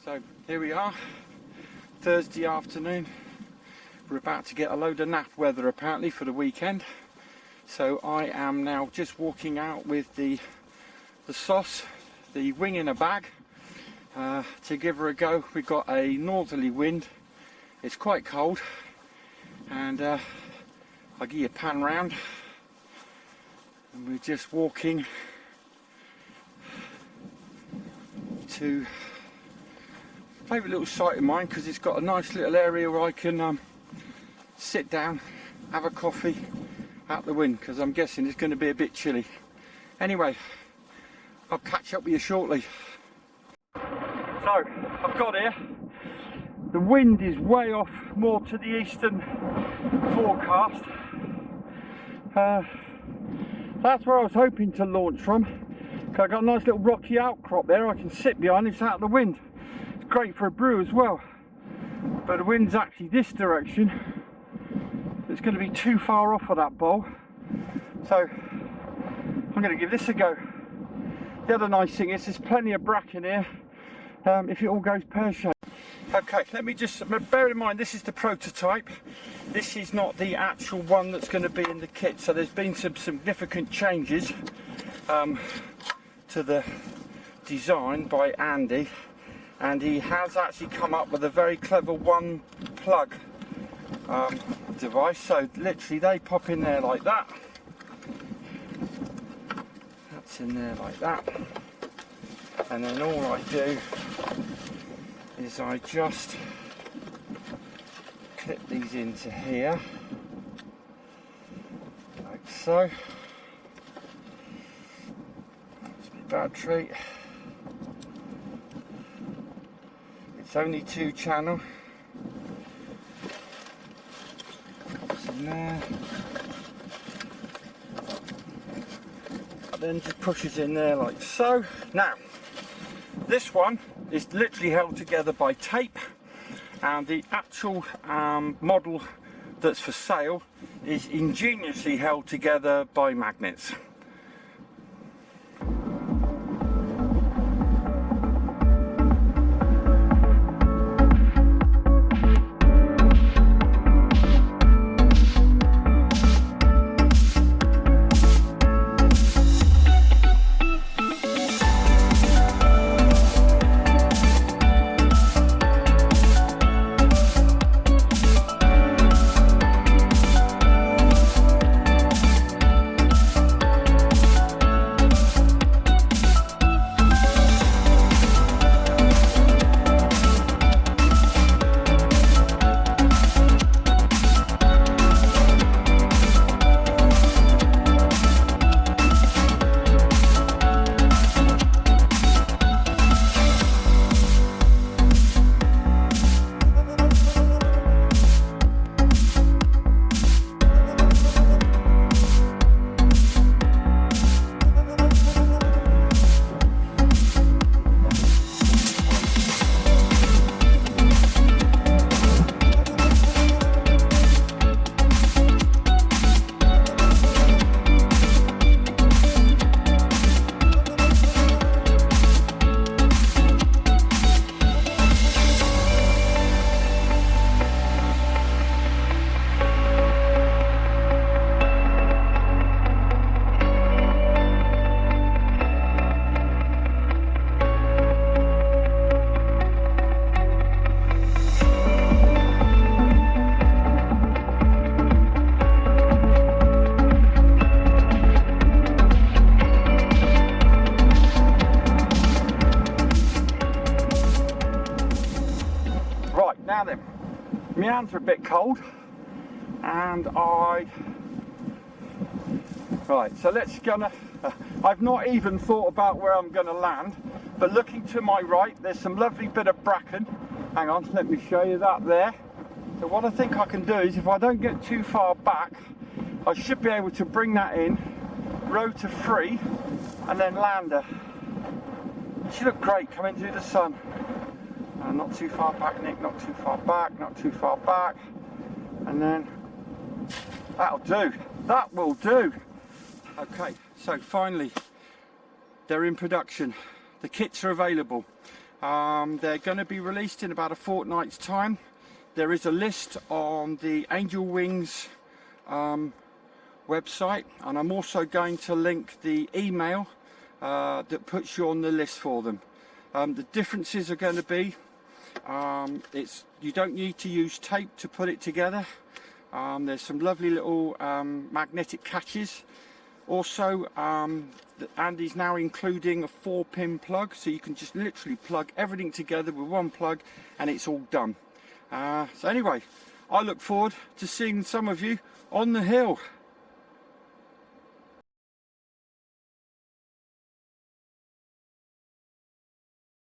So here we are, Thursday afternoon. We're about to get a load of naff weather apparently for the weekend. So I am now just walking out with the SOAS, the wing in a bag, to give her a go. We've got a northerly wind, it's quite cold, and I'll give you a pan round. And we're just walking to a favourite little site of mine because it's got a nice little area where I can sit down, have a coffee out the wind, because I'm guessing it's going to be a bit chilly. Anyway, I'll catch up with you shortly. So I've got here, the wind is way off, more to the eastern forecast. That's where I was hoping to launch from. I've got a nice little rocky outcrop there I can sit behind. It's out of the wind. It's great for a brew as well, but the wind's actually this direction. It's going to be too far off of that bowl, so I'm going to give this a go. The other nice thing is there's plenty of bracken here if it all goes pear-shaped. Okay, let me just bear in mind this is the prototype. This is not the actual one that's going to be in the kit, so there's been some significant changes to the design by Andy, and he has actually come up with a very clever one plug device. So literally they pop in there like that, that's in there like that, and then all I do is I just clip these into here like so. That's my battery. It's only 2 channel. Pops in there. Then just pushes in there like so. Now, this one is literally held together by tape, and the actual model that's for sale is ingeniously held together by magnets. Now then, my hands are a bit cold, and right, so let's gonna, I've not even thought about where I'm gonna land, but looking to my right, there's some lovely bit of bracken. Hang on, let me show you that there. So what I think I can do is, if I don't get too far back, I should be able to bring that in, row to free, and then land her. She looked great coming through the sun. Not too far back, Nick, not too far back, not too far back. And then, that'll do. That will do. Okay, so finally, they're in production. The kits are available. They're going to be released in about a fortnight's time. There is a list on the Angel Wings website, and I'm also going to link the email that puts you on the list for them. The differences are going to be, you don't need to use tape to put it together. There's some lovely little magnetic catches. Also, Andy's now including a 4-pin plug, so you can just literally plug everything together with one plug and it's all done. So anyway, I look forward to seeing some of you on the hill.